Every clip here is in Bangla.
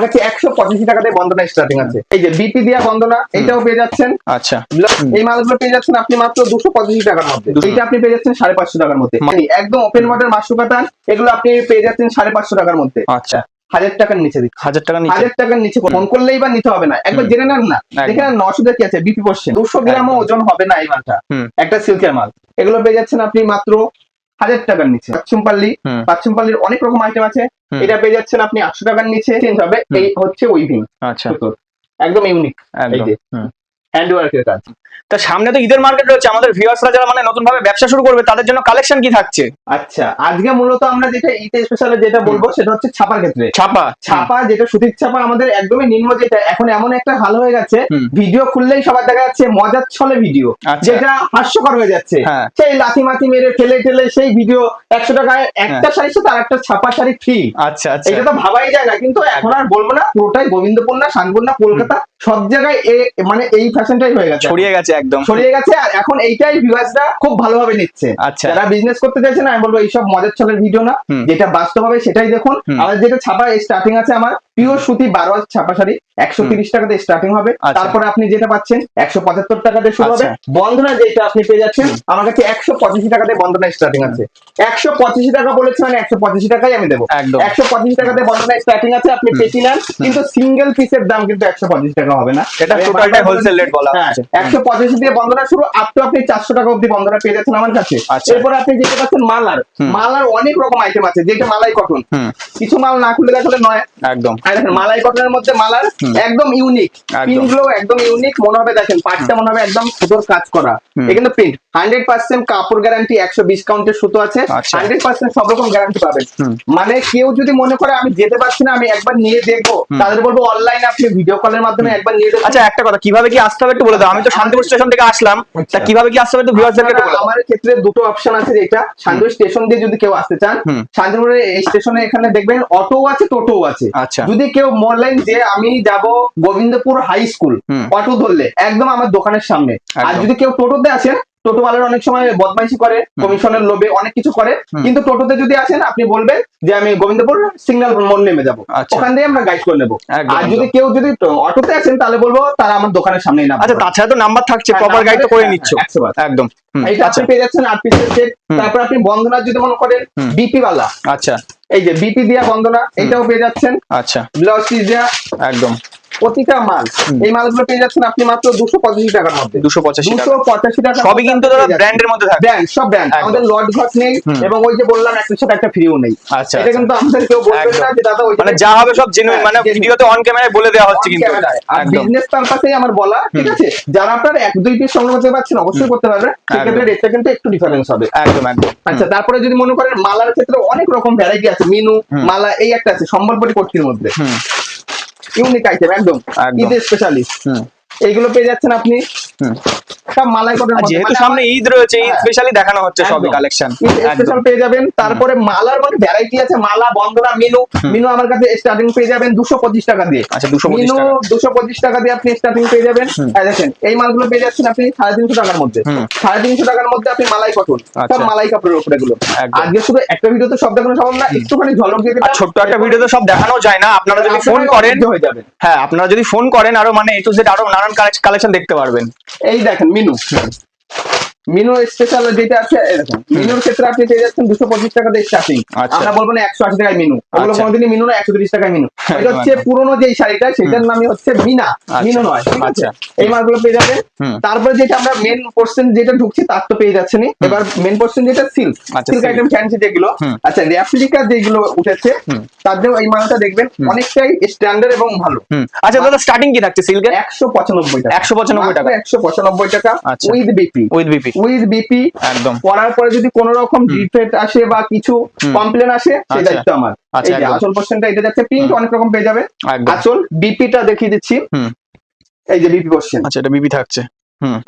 কাছে 185 টাকাতে বন্দনা স্টার্টিং আছে। এই যে বিপি দিয়া বন্দনা এটাও পেয়ে যাচ্ছেন। আচ্ছা, এই মালগুলো পেয়ে যাচ্ছেন আপনি মাত্র 285 টাকার মধ্যে। এটা আপনি পেয়ে যাচ্ছেন 550 টাকার মধ্যে। একদম ওপেন ওয়াটার মাশরু কাতান, এগুলো আপনি পেয়ে যাচ্ছেন 550 টাকার মধ্যে। আচ্ছা, 1000 টাকার নিচে দিচ্ছি। 1000 টাকা নিচে? 1000 টাকার নিচে ফোন করলেই বা নিতে হবে না, একবার জেনে নেন না। দেখেন 900 টাকা কি আছে, বিপি কোশ্চেন 200 গ্রামও ওজন হবে না এই মালটা, একটা সিল্কের মাল। এগুলো পেয়ে যাচ্ছেন আপনি মাত্র 1000 টাকার নিচে। পাচ্ছুমপাল্লির অনেক রকম আইটেম আছে। এটা পেয়ে যাচ্ছেন আপনি 800 টাকার নিচে। চেঞ্জ হবে, এই হচ্ছে উইভিং। আচ্ছা, একদম ইউনিক, এই যে হ্যান্ডওয়ার্কের কাজ। তা সামনে তো ঈদের মার্কেট রয়েছে, আমাদের ভিউয়ার্সরা যারা মানে নতুন ভাবে ব্যবসা শুরু করবে তাদের জন্য কালেকশন কি থাকছে? আচ্ছা, আজকে মূলত আমরা যেটা ঈদ স্পেশালে যেটা বলবো সেটা হচ্ছে ছাপার ক্ষেত্রে। ছাপা যেটা সুতির ছাপা আমাদের একদমই নিম্ন, যেটা এখন এমন একটা হাল হয়ে গেছে, ভিডিও খুললেই সবার দেখা যাচ্ছে মজার ছলে ভিডিও, যেটা হাস্যকর হয়ে যাচ্ছে। সেই লাথি মাথি মেরে ফেলে ঠেলে সেই ভিডিও 100 টাকায় একটা শাড়ির সাথে আর একটা ছাপা শাড়ি ফ্রি। আচ্ছা, এটা তো ভাবাই যায় না, কিন্তু এখন আর বলবো না, পুরোটাই গোবিন্দপুর না শানপুর না কলকাতা সব জায়গায় মানে এই ফ্যাশনটাই হয়ে গেছে, ছড়িয়ে গেছে, একদম ছড়িয়ে গেছে। আর এখন এইটাই ভিউয়ার্সরা খুব ভালোভাবে নিচ্ছে। যারা বিজনেস করতে চাইছে না, আমি বলবো এইসব মজার ছলের ভিডিও না, যেটা বাস্তব হবে সেটাই দেখুন। আমাদের যেটা ছাপা স্টার্টিং আছে, আমার পিওর সুতি 12 হাত ছাপা শাড়ি 130 টাকাতে স্টার্টিং হবে। তারপরে আপনি যেটা পাচ্ছেন 175 টাকাতে শুরু হবে। বন্ধনা যেটা আপনি পেয়ে যাচ্ছেন আমার কাছে 185 টাকাতে বন্ধনা স্টার্টিং আছে। 185 টাকা বলেছে মানে 185 টাকাই আমি দেবো। 185 টাকাতে বন্ধনা স্টার্টিং আছে, আপনি পেটি নেন, কিন্তু সিঙ্গেল পিসের দাম কিন্তু 185 টাকা হবে না, এটা টোটালটাই হোলসেল রেট বলা হচ্ছে। 185 দিয়ে বন্ধনা শুরু, আপ টু আপনি 400 টাকা অবধি বন্ধনা পেয়ে যাচ্ছেন আমার কাছে। এরপরে আপনি যেটা পাচ্ছেন মালার অনেক রকম আইটেম আছে, যেটা মালাই কটন, কিছু মাল না খুলে দেখালে নয় একদম। আর দেখেন মালাই কটনের মধ্যে মালার একদম ইউনিক পিনগুলো, একদম ইউনিক মনে হবে। দেখেন পাটটা মনে হবে একদম সুতোর কাজ করা, এখানে প্রিন্ট 100% কাপড় গ্যারান্টি, 120 কাউন্টের সুতো আছে, 100% সব রকম গ্যারান্টি পাবেন। মানে কেউ যদি মনে করে আমি যেতে পারছি না, আমি একবার নিয়ে দেখবো, তাদের বলবো অনলাইনে আপনি ভিডিও কলের মাধ্যমে একবার নিয়ে দেখুন। আচ্ছা, একটা কথা, কিভাবে কি আসতে হবে একটু বলে দাও। আমি তো শান্তিপুর স্টেশন থেকে আসলাম, তা কিভাবে কি আসতে হবে একটু ভিউয়ারদেরকে একটু বলে দাও। আমার ক্ষেত্রে দুটো অপশন আছে, যেটা শান্তিপুর স্টেশন দিয়ে যদি কেউ আসতে চান, শান্তিপুরের এই স্টেশনে এখানে দেখবেন অটো আছে, টোটো আছে। যদি কেউ বললেন যে আমি যাব গোবিন্দপুর হাই স্কুল, অটো ধরলে একদম আমার দোকানের সামনে। আর যদি কেউ টোটোতে আসেন, টোটোওয়ালার অনেক সময় বদমাইশি করে, কমিশনের লোভে অনেক কিছু করে, কিন্তু টোটোতে যদি আসেন আপনি বলবেন যে আমি গোবিন্দপুর সিগন্যাল মোড় নেমে যাবো, ওখান দিয়ে আমরা গাইড করে নেবো। আর যদি কেউ যদি অটোতে আসেন তাহলে বলবো তারা আমার দোকানের সামনেই নামবে। আচ্ছা, তাছাড়া তো নাম্বার থাকছে, প্রপার গাইড তো করে নিচ্ছ একদম। এইটা আপনি পেয়ে যাচ্ছেন 8 পিসের সেট। তারপর আপনি বন্দনা যদি মনে করেন বিপি ওয়ালা, আচ্ছা এই যে বিপি দিয়া বন্দনা এটাও পেয়ে যাচ্ছেন। আচ্ছা, ব্লাউজ পিস দিয়া একদম প্রতিটা মাল, এই মালগুলো পেয়ে যাচ্ছেন আপনি মাত্র 285 টাকার মধ্যে। 285 টাকা, সবই কিন্তু ব্র্যান্ডের মধ্যে থাকে, ব্র্যান্ড সব ব্র্যান্ড। আমাদের লট ঘট নেই, এবং ওই যে বললাম একটার সাথে একটা ফ্রিও নেই। আচ্ছা, এটা কিন্তু আমাদের কেউ বলবে না যে দাদা ওই মানে যা হবে সব জেনুইন, মানে ভিডিওতে অন ক্যামেরায় বলে দেওয়া হচ্ছে কিন্তু বিজনেস পারপাসেই আমার বলা, ঠিক আছে। যারা আপনার 1-2 পিস সংগ্রহ করতে পারছেন অবশ্যই করতে পারবেন, সেক্ষেত্রে রেটটা কিন্তু একটু ডিফারেন্স হবে একদম। আচ্ছা, তারপরে যদি মনে করেন মালার ক্ষেত্রে অনেক রকম ভ্যারাইটি আছে, মিনু মালা এই একটা আছে সম্বলপুরি কোটির মধ্যে, ইউনিক আইটেম একদম ঈদ স্পেশালিস্ট। এইগুলো পেয়ে যাচ্ছেন আপনি সব মালাই কটন, যেহেতু সামনে ঈদ রয়েছে, ঈদ স্পেশালি দেখানো হচ্ছে সবই কালেকশন স্পেশাল পেয়ে যাবেন। তারপরে মালার মানে ভ্যারাইটি আছে, মালা বন্দনা মিনু আমার কাছে স্টার্টিং পেয়ে যাবেন 225 টাকা দিয়ে। আচ্ছা, 225 টাকা দিয়ে আপনি স্টার্টিং পেয়ে যাবেন। দেখেন এই মালগুলো পেয়ে যাচ্ছেন আপনি 350 টাকার মধ্যে। 350 টাকার মধ্যে আপনি মালাই কটন, সব মালাই কাপড়ের উপরে এগুলো। আজকে শুধু একটা ভিডিওতে সব দেখানো সম্ভব না, একটুখানি ঝলক দিয়ে দিলাম। ছোট্ট একটা ভিডিওতে সব দেখানো যায় না, আপনারা যদি ফোন করেন হয়ে যাবে। হ্যাঁ, আপনারা যদি ফোন করেন আরো মানে A to Z আরো নানান কালেকশন দেখতে পারবেন। এই দেখেন মিনু স্পেশাল যেটা আছে, এরকম মিনুর ক্ষেত্রে আপনি পেয়ে যাচ্ছেন 225 টাকা দিয়ে স্টার্টিং। আমরা বলবো না 180 টাকায় মিনু, ওগুলো কোনোদিনই মিনু না, 130 টাকায় মিনু। এটা হচ্ছে পুরোনো যে শাড়িটা, সেটার নামই হচ্ছে মিনু নয়, ঠিক আছে। এই মালগুলো পেয়ে যাবেন। তারপরে যেটা আমরা মেন পোর্শন যেটা ঢুকছি তার তো পেয়ে যাচ্ছেন। এবার মেন পোর্শন যেটা সিল্ক আইটেম ফ্যান্সি যেগুলো, আচ্ছা রেপ্লিকা যেগুলো উঠেছে, তাদের এই মালটা দেখবেন অনেকটাই স্ট্যান্ডার্ড এবং ভালো। আচ্ছা দাদা, স্টার্টিং কি থাকছে সিল্কের? 195 টাকা। 195 টাকা, 195 টাকা উইথ বিপি একদম। পরার পরে যদি কোন রকম ডিফেক্ট আসে বা কিছু কমপ্লেন আসে, সেই দায়িত্ব আমার। এই যে আসল পোর্শনটা এটা যাচ্ছে, প্রিন্ট অনেক রকম পেয়ে যাবে। আসল বিপিটা দেখিয়ে দিচ্ছি, এই যে বিপি পোর্শন। আচ্ছা, এটা বিপি থাকছে।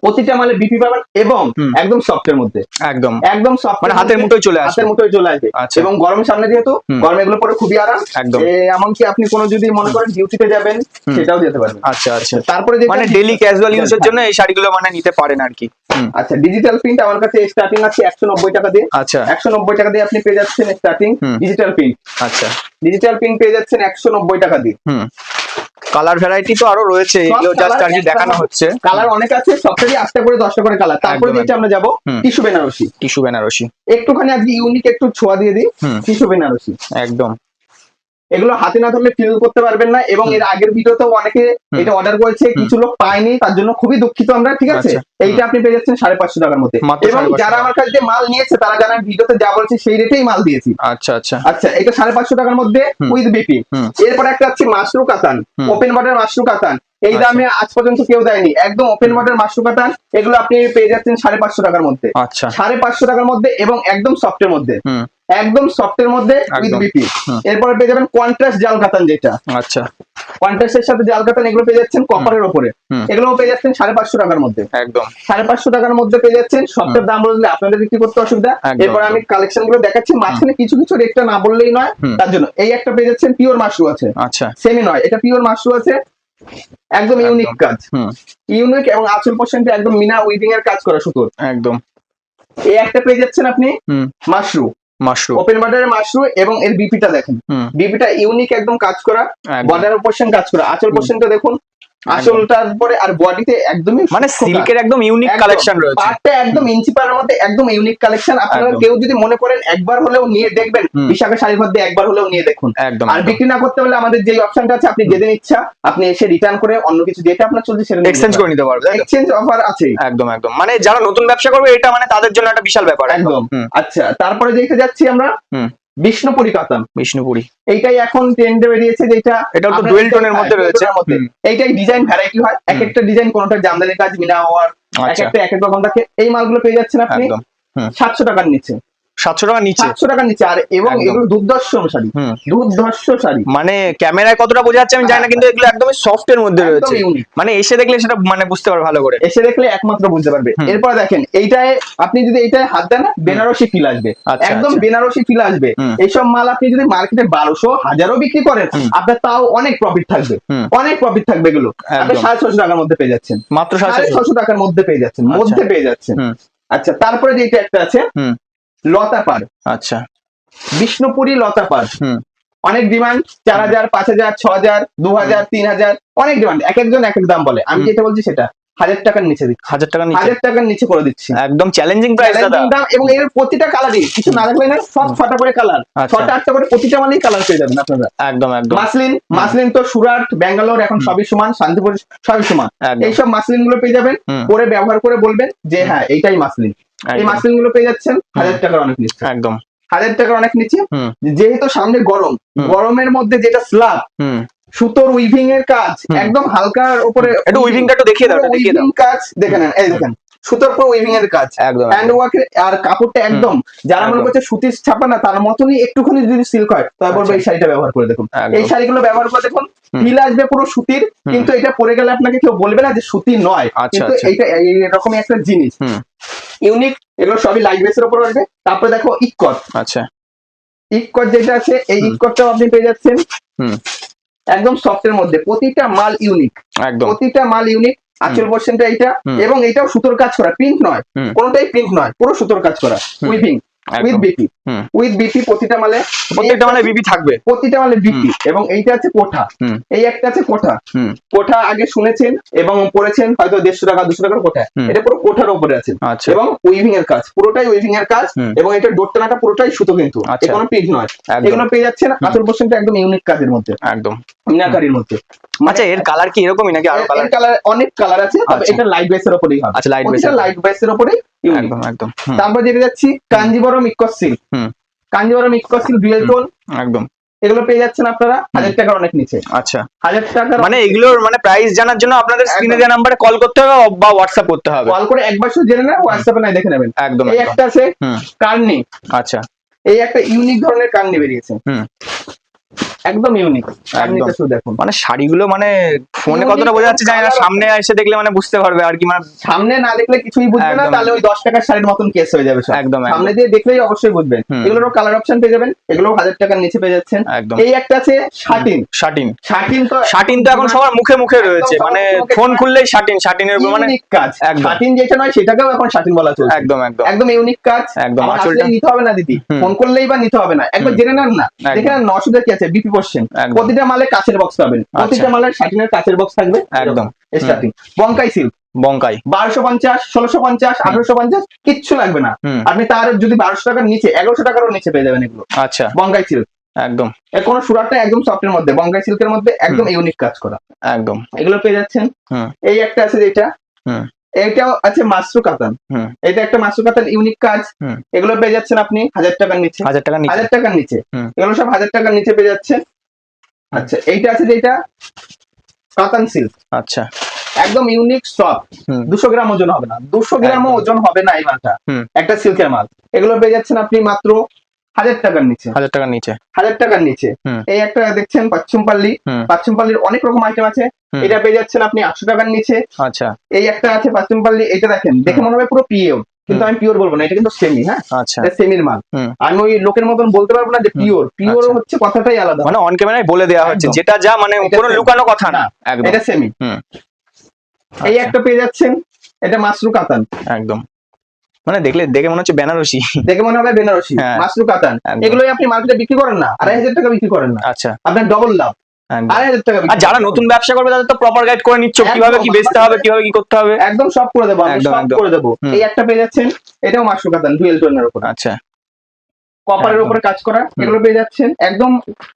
প্রতিটা মালে বিপি পাবেন এবং একদম সফটের মধ্যে, একদম সফট, মানে হাতের মুঠোয় চলে আসে, হাতের মুঠোয় চলে আসবে। এবং গরমের সামনে যেহেতু গরমে এগুলো পরে খুবই আরাম, এমনকি আপনি কোনো যদি মনে করেন ডিউটিতে যাবেন সেটাও যেতে পারবেন। আচ্ছা আচ্ছা, তারপরে মানে ডেইলি ক্যাজুয়াল ইউজের জন্য এই শাড়িগুলো মানে নিতে পারেন আর কি। আচ্ছা, ডিজিটাল প্রিন্ট আমার কাছে স্টার্টিং আছে 190 টাকা দিয়ে। আচ্ছা, 190 টাকা দিয়ে আপনি পেয়ে যাচ্ছেন স্টার্টিং ডিজিটাল প্রিন্ট। আচ্ছা, ডিজিটাল প্রিন্ট পেয়ে যাচ্ছেন 190 টাকা দিয়ে। কালার ভ্যারাইটি তো আরো রয়েছে, এগুলো জাস্ট আর কি দেখানো হচ্ছে। কালার অনেক আছে, সবটারই 8টা করে 10টা করে কালার। তারপরে যেটা আমরা যাব টিস্যু বেনারসি। টিস্যু বেনারসি একটুখানি আজকে ইউনিক একটু ছোঁয়া দিয়ে দিই, টিস্যু বেনারসি একদম। এগুলো হাতে না ধরলে ফিল করতে পারবেন না। এবং এর আগের ভিডিওতেও অনেকে এটা অর্ডার করেছে, কিছু লোক পায়নি, তার জন্য খুবই দুঃখিত আমরা, ঠিক আছে। এইটা আপনি পেয়ে যাচ্ছেন 550 টাকার মধ্যে। এবং যারা আমার কাছে মাল নিয়েছে তারা জানেন ভিডিওতে যা বলছে সেই রেটেই মাল দিয়েছি। আচ্ছা আচ্ছা আচ্ছা, এটা 550 টাকার মধ্যে উইথ বিপি। এরপর একটা আছে মাশরু কাতান, ওপেন বর্ডার মাশরু কাতান। এই দামে আজ পর্যন্ত কেউ দেয়নি, একদম ওপেন বর্ডার মাশরু কাতান। এগুলো আপনি পেয়ে যাচ্ছেন 550 টাকার মধ্যে। আচ্ছা, 550 টাকার মধ্যে এবং একদম সফটের মধ্যে, একদম সফটের মধ্যে উইথ বিপি। এরপরে পেয়ে যাবেন কন্ট্রাস্ট জাল কাতান, যেটা আচ্ছা কন্ট্রাস্টের সাথে জাল কাতান, এগুলো পেয়ে যাচ্ছেন কপারের উপরে। এগুলো পেয়ে যাচ্ছেন 550 টাকার মধ্যে, একদম 550 টাকার মধ্যে পেয়ে যাচ্ছেন। সফটের দাম বললে আপনাদের বিক্রি করতে অসুবিধা। এরপর আমি কালেকশন গুলো দেখাচ্ছি, মাঝখানে কিছু কিছু রেটটা না বললেই নয়, তার জন্য এই একটা পেয়ে যাচ্ছেন পিওর মাশরু আছে। আচ্ছা, সেমি নয়, এটা পিওর মাশরু আছে, একদম ইউনিক কাজ, ইউনিক। এবং আঁচল পোর্শনটা একদম মিনা উইভিং এর কাজ করা সুতোর, একদম। এই একটা পেয়ে যাচ্ছেন আপনি মাশরু, ওপেন বর্ডারের মাশরু। এবং এর বিপিটা দেখেন, বিপিটা ইউনিক একদম কাজ করা, বর্ডারের পোর্শন কাজ করা, আঁচল পোর্শনটা দেখুন, আঁচলটার পরে আর বডিতে একদমই মানে সিল্কের একদম ইউনিক কালেকশন রয়েছে। পার্টটা একদম ইঞ্চি পাড়ের মধ্যে একদম ইউনিক কালেকশন। আপনারা কেউ যদি মনে করেন একবার হলেও নিয়ে দেখবেন, বিশাখা শাড়ির মধ্যে একবার হলেও নিয়ে দেখুন। আর বিক্রি না করতে হলে আমাদের যে অপশনটা আছে, আপনি যেদিন ইচ্ছা আপনি এসে রিটার্ন করে অন্য কিছু যেটা আপনার চলছে সেটা এক্সচেঞ্জ করে নিতে পারবেন। এক্সচেঞ্জ অফার আছে, একদম একদম। মানে যারা নতুন ব্যবসা করবে এটা মানে তাদের জন্য একটা বিশাল ব্যাপার, একদম। আচ্ছা, তারপরে দেখতে যাচ্ছি আমরা বিষ্ণুপুরি কাতান। বিষ্ণুপুরি এইটাই এখন ট্রেন্ডে বেরিয়েছে, যেটা এটা তো ডুয়েল টোনের মধ্যে রয়েছে। এইটাই ডিজাইন ভ্যারাইটি হয়, এক একটা ডিজাইন, কোনটা জামদানি কাজ, মিনা ওয়ার, এক একটা এক এক রকম থাকে। এই মালগুলো পেয়ে যাচ্ছেন আপনি 700 টাকার নিচে, 700 টাকার নিচে, 700 টাকার নিচে। আর এবং এগুলো দুর্ধর্ষ শাড়ি, দুর্ধর্ষ শাড়ি। মানে ক্যামেরায় কতটা বোঝা যাচ্ছে আমি জানি না, কিন্তু এগুলো একদমই সফট এর মধ্যে রয়েছে। মানে এসে দেখলে সেটা মানে বুঝতে পারবে, ভালো করে এসে দেখলে একমাত্র বুঝতে পারবে। এরপর দেখেন এইটায় আপনি যদি এইটায় হাত দেন না, বেনারসি ফিল আসবে, একদম বেনারসি ফিল আসবে। এইসব মাল আপনি যদি মার্কেটে 1200, 1000ও বিক্রি করেন, আপনার তাও অনেক প্রফিট থাকবে, অনেক প্রফিট থাকবে। এগুলো আপনি 650 টাকার মধ্যে পেয়ে যাচ্ছেন, মাত্র 650 টাকার মধ্যে পেয়ে যাচ্ছেন, মধ্যে পেয়ে যাচ্ছেন। আচ্ছা, তারপরে যেটা একটা আছে লতাপার। আচ্ছা, বিষ্ণুপুরি লতাপার, অনেক ডিমান্ড, 4000, 5000, 6000, 2000, 3000, অনেক ডিমান্ড। এক একজন এক এক দাম বলে, আমি যেটা বলছি সেটা 1000 টাকার নিচে দিচ্ছি, 1000 টাকার নিচে করে দিচ্ছি, একদম চ্যালেঞ্জিং প্রাইস দাদা। এবং এর প্রতিটা কালারই কিছু না রাখলে না, সব 6টা করে কালার, 6টা 8টা করে প্রতিটা মানেই কালার পেয়ে যাবেন আপনারা, একদম একদম। মাসলিন, মাসলিন তো সুরাট, ব্যাঙ্গালোর এখন সবই সমান, শান্তিপুর সবই সমান। এইসব মাসলিন গুলো পেয়ে যাবেন, পরে ব্যবহার করে বলবেন যে হ্যাঁ এইটাই মাসলিন। এই মাসলিন গুলো পেয়ে যাচ্ছেন 1000 টাকার অনেক নিচে, একদম 1000 টাকার অনেক নিচে। যেহেতু সামনে গরম, গরমের মধ্যে যেটা স্ল্যাব সুতোর উইভিং এর কাজ, একদম হালকার উপরে, একটু উইভিংটা একটু দেখিয়ে দাও, উইভিং কাজ দেখে নেন। এই দেখেন সুতোর পর উইভিং এর কাজ, একদম হ্যান্ড ওয়ার্কের। আর কাপড়টা একদম, যারা মনে করছে সুতির ছাপা না, তার মতনই একটুখানি যদি সিল্ক হয়, তবে বলবো এই শাড়িটা ব্যবহার করে দেখুন, এই শাড়িগুলো ব্যবহার করে দেখুন, ফিল আসবে পুরো সুতির। কিন্তু এটা পরে গেলে আপনাকে কেউ বলবে না যে সুতি নয়, কিন্তু এইটা এইরকমই একটা জিনিস ইউনিক। এগুলো সবই লাইট বেসের উপর আসবে। তারপরে দেখো ইকট। আচ্ছা, ইকট যেটা আছে, এই ইকটটাও আপনি পেয়ে যাচ্ছেন একদম সফটের মধ্যে, প্রতিটা মাল ইউনিক, একদম প্রতিটা মাল ইউনিক। আঁচল পোর্শনটা এইটা, এবং এটাও সুতোর কাজ করা, প্রিন্ট নয়, কোনোটাই প্রিন্ট নয়, পুরো সুতোর কাজ করা, weaving with BP, with BP. প্রতিটা মালে, প্রত্যেকটা মালে বিপি থাকবে, প্রতিটা মালে বিপি। এবং এইটা আছে কোঠা, এই একটা আছে কোঠা। কোঠা আগে শুনেছেন এবং পড়েছেন হয়তো 150 টাকা 200 টাকার কোঠা, এটা পুরো কোঠার উপরে আছে। এবং উইভিং এর কাজ, পুরোটাই উইভিং এর কাজ। এবং এটা ডোরটানাটা পুরোটাই সুতো, কিন্তু কোনো প্রিন্ট নয়। এগুলো পেয়ে যাচ্ছেন আঁচল পোর্শনটা একদম ইউনিক কাজের মধ্যে, একদম মিনাকারির মধ্যে। আচ্ছা, এর কালার কি এরকমই নাকি আরো কালার? কালার অনেক কালার আছে, তবে এটা লাইট বেসের উপরেই হবে। আচ্ছা, লাইট বেসের উপরেই, একদম একদম। তারপর যেটা যাচ্ছি কাঞ্জিবরম ইকট সিল্ক, কাঞ্জিবরম ইকট সিল্ক ডুয়েল টোন, একদম। এগুলো পেয়ে যাচ্ছেন আপনারা 1000 টাকার অনেক নিচে। আচ্ছা, 1000 টাকা। মানে এগুলোর মানে প্রাইস জানার জন্য আপনাদের স্ক্রিনে দেওয়া নম্বরে কল করতে হবে বা হোয়াটসঅ্যাপ করতে হবে। কল করে একবার শুধু জেনে নেন, হোয়াটসঅ্যাপে নাই দেখে নেবেন, একদম। এই একটা আছে কার্নি। আচ্ছা, এই একটা ইউনিক ধরনের কার্নি বেরিয়েছে, একদম ইউনিক। একদম। শুধু দেখুন মানে শাড়িগুলো মানে ফোনে Unique কতটা বোঝা যাচ্ছে জানি না, colour সামনে এসে দেখলে মানে বুঝতে পারবে আর কি, মানে সামনে না দেখলে কিছুই বুঝবে না, একদম, তাহলে ওই 10 টাকার শাড়ির মতন কেস হয়ে যাবে সব। একদম, সামনে একদম। দিয়ে দেখলেই অবশ্যই বুঝবেন। হুম। এগুলোরও কালার অপশন পেয়ে যাবেন, এগুলো 1000 টাকার নিচে পেয়ে যাচ্ছেন। একদম। এই একটা আছে শাটিন। শাটিন। শাটিন তো এখন সবার মুখে মুখে একদম রয়েছে, সবার মানে মুখে মুখে ফোন চলে। খুললেই শাটিনের উপর মানে ইউনিক কাজ। একদম। শাটিন যেটা নয় সেটাকেও এখন শাটিন বলা চলছে। একদম, একদম। একদম ইউনিক কাজ। একদম, আমার আঁচলটা আসলেই নিতে হবে না দিদি, হুম। ফোন করলেই বা নিতে হবে না, একবার হুম। জেনে নেন না। একদম। দেখে নেন অসুবিধা কি আছে, বিপি কোশ্চেন। একদম। প্রতিটা মালে কাচের বক্স পাবেন, প্রতিটা মালের শাটিনের কাচের বক্স থাকবে। একদম। স্টার্টিং বঙ্কাই সিল্ক বঙ্কাই 1250, 1650, 1850 কিচ্ছু লাগবে না। হুম। আপনি তার যদি 1200 টাকার নিচে, 1100 টাকারও নিচে পেয়ে যাবেন এগুলো। আচ্ছা বঙ্গাই সিল্ক একদম। এর কোনো সুরাটটা একদম সফটের মধ্যে, বঙ্গাই সিল্কের মধ্যে একদম ইউনিক কাজ করা, একদম। এগুলো পেয়ে যাচ্ছেন। হুম। এই একটা আছে যেটা, হুম। এটাও আছে মাশরু কাতান। হুম। এটা একটা মাশরু কাতান ইউনিক কাজ। হুম। এগুলো পেয়ে যাচ্ছেন আপনি 1000 টাকার নিচে। 1000 টাকার নিচে 1000 টাকার নিচে হুম। এগুলো সব 1000 টাকার নিচে পেয়ে যাচ্ছেন। আচ্ছা এইটা আছে যেটা কাতান সিল্ক, আচ্ছা একদম ইউনিক সফট। হুম। 200 গ্রাম ওজন হবে না, 200 গ্রামও একদম। ওজন হবে না এই মালটা। হুম। একটা সিল্কের মাল, এগুলো পেয়ে যাচ্ছেন আপনি মাত্র 1000 টাকার নিচে। 1000 টাকার নিচে 1000 টাকার নিচে। হুম। এই একটা দেখছেন পাচ্চুমপাল্লি, হুম। পাচ্চুমপাল্লির অনেক রকম আইটেম আছে। হুম। এটা পেয়ে যাচ্ছেন আপনি 800 টাকার নিচে। আচ্ছা এই একটা আছে পাচ্চুমপাল্লি, এটা দেখেন দেখে মনে হবে পুরো পিওর, কিন্তু আমি পিওর বলবো না, এটা কিন্তু সেমি। হ্যাঁ আচ্ছা এটা সেমির মাল। হুম। আমি ওই লোকের মতন বলতে পারবো না যে পিওর, পিওর আচ্ছা। হচ্ছে কথাটাই আলাদা। মানে অন ক্যামেরায় বলে দেওয়া হচ্ছে একদম। যেটা যা, মানে এটা কোনো same। লুকানো কথা না, একদম। এটা সেমি। হুম। এই আচ্ছা। একটা পেয়ে যাচ্ছেন, এটা মাশরু কাতান। একদম, মানে দেখে মনে হচ্ছে বেনারসি। দেখে মনে হবে বেনারসি, হ্যাঁ। মাশরু কাতান। একদম। এগুলোই আপনি মার্কেটে বিক্রি করেন না, 2500 টাকা বিক্রি করেন না, আচ্ছা আপনার ডবল লাভ। একদম। 2500 টাকা আর বিক্রি যারা করেন। নতুন ব্যবসা করবে তাদের তো প্রপার গাইড করে নিচ্ছ, কিভাবে কি একদম, বেচতে হবে, কিভাবে কি করতে হবে। একদম সব করে দেবো, আমি একদম, সব একদম। করে দেবো। হুম। এই একটা পেয়ে যাচ্ছেন, এটাও মাশরু কাতান ডুয়েল টোনের উপর, আচ্ছা কপারের একদম। উপরে কাজ করা। এগুলো পেয়ে যাচ্ছেন একদম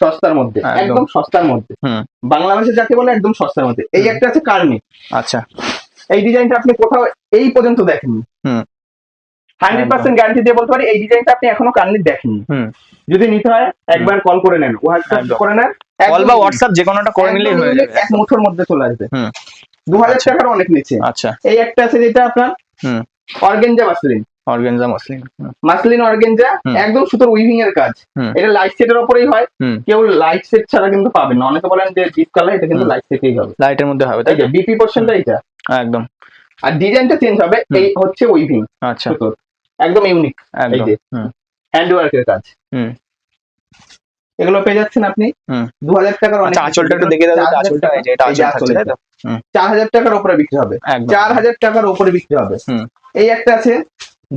সস্তার মধ্যে, একদম। একদম সস্তার মধ্যে। হুম। বাংলা ভাষা যাকে বলে একদম সস্তার মধ্যে। এই হুম। একটা আছে কার্নি, আচ্ছা এই ডিজাইনটা আপনি কোথাও এই পর্যন্ত দেখেননি। হুম। 100% গ্যারান্টি দিয়ে বলতে পারি এই ডিজাইনটা আপনি এখনো কার্নি দেখেননি। হুম। যদি নিতে হয় একবার কল করে নেন, হোয়াটসঅ্যাপ একদম। করে নেন, কল বা হোয়াটসঅ্যাপ যে কোনোটা করে নিলেই হয়ে যাবে। এক মুঠোর মধ্যে চলে আসবে। হুম। 2000 আচ্ছা। টাকার অনেক নিচে। আচ্ছা এই একটা আছে যেটা আপনার হুম। Organza muslin, organza muslin muslin organza, হুম। একদম সুতোর উইভিং এর কাজ। হুম। এটা লাইট সেটের উপরেই হয়, হুম। কেউ লাইট সেট ছাড়া কিন্তু পাবেন না। অনেকে বলেন যে ডিপ কালার, এটা কিন্তু হুম। লাইট সেটেই হবে। লাইটের মধ্যে হবে তাই এই যে বিপি পোর্শনটা এটা, একদম। আর ডিজাইনটা চেঞ্জ হবে। এই হচ্ছে উইভিং আচ্ছা সুতোর, একদম ইউনিক। এই একদম। যে হুম। হ্যান্ড ওয়ার্কের কাজ, হুম। এগুলো পেয়ে যাচ্ছেন আপনি হুম। 2000 টাকার অনেক। আচ্ছা আঁচলটা একটু দেখে দাও, 4000 আঁচলটা টাকা। এই যে এটা এই যে আঁচল আঁচল থাকছে তাই এটা। তো। হুম। 4000 টাকার উপরে বিক্রি হবে, একদম। 4000 টাকার উপরে বিক্রি হবে। হুম। এই একটা আছে,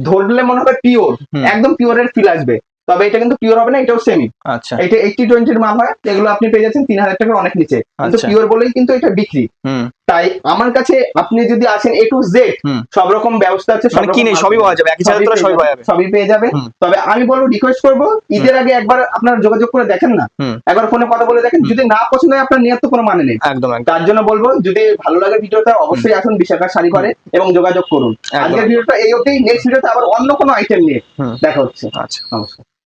ধরলে মনে হবে পিওর, হুম। একদম পিওরের ফিল আসবে, তবে এটা কিন্তু পিওর হবে না, এটাও সেমি। আচ্ছা এটা 80-20 মাল হয়, এগুলো আপনি পেয়ে যাচ্ছেন 3000 টাকার অনেক নিচে, কিন্তু আচ্ছা। পিওর বলেই কিন্তু এটা বিক্রি। হুম। তাই আমার কাছে আপনি যদি আসেন A to Z, হুম। সব রকম ব্যবস্থা আছে, সব মানে কি রকম নেই মাল সবই পেয়ে পাওয়া যাবে, একই ছাদের তলায় সবই পাওয়া যাবে। সবই পেয়ে যাবে। হুম। তবে আমি বলবো, রিকোয়েস্ট করবো, ঈদের আগে একবার আপনার যোগাযোগ করে দেখেন না, হুম। একবার ফোনে কথা বলে দেখেন। যদি না পছন্দ হয় আপনার নিয়ত তো কোনো মানে নেই। একদম একদম। তার জন্য বলবো, যদি ভালো লাগে ভিডিওটা অবশ্যই আসুন বিশাখা শাড়ি ঘরে এবং যোগাযোগ করুন। একদম। আজকের ভিডিওটা এই অবধি, নেক্সট ভিডিওতে আবার অন্য কোনো আইটেম নিয়ে হুম। দেখা হচ্ছে। আচ্ছা নমস্কার।